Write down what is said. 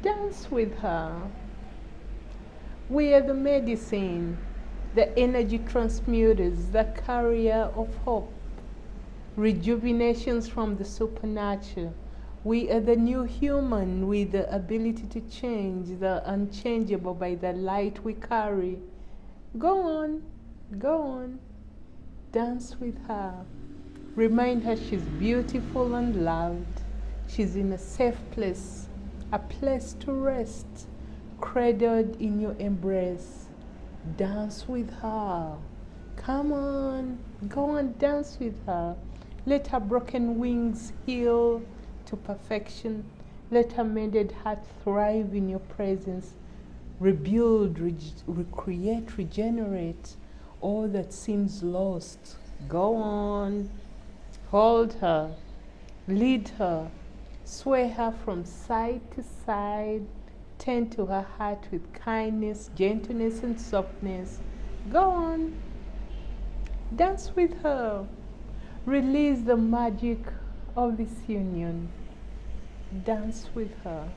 Dance with her. We are the medicine, the energy transmuters, the carrier of hope, rejuvenations from the supernatural. We are the new human with the ability to change the unchangeable by the light we carry. Go on, go on. Dance with her. Remind her she's beautiful and loved. She's in a safe place, a place to rest, cradled in your embrace. Dance with her. Come on, go and dance with her. Let her broken wings heal to perfection. Let her mended heart thrive in your presence. Rebuild, recreate, regenerate all that seems lost. Go on. Hold her. Lead her. Sway her from side to side. Tend to her heart with kindness, gentleness, and softness. Go on. Dance with her. Release the magic of this union. Dance with her.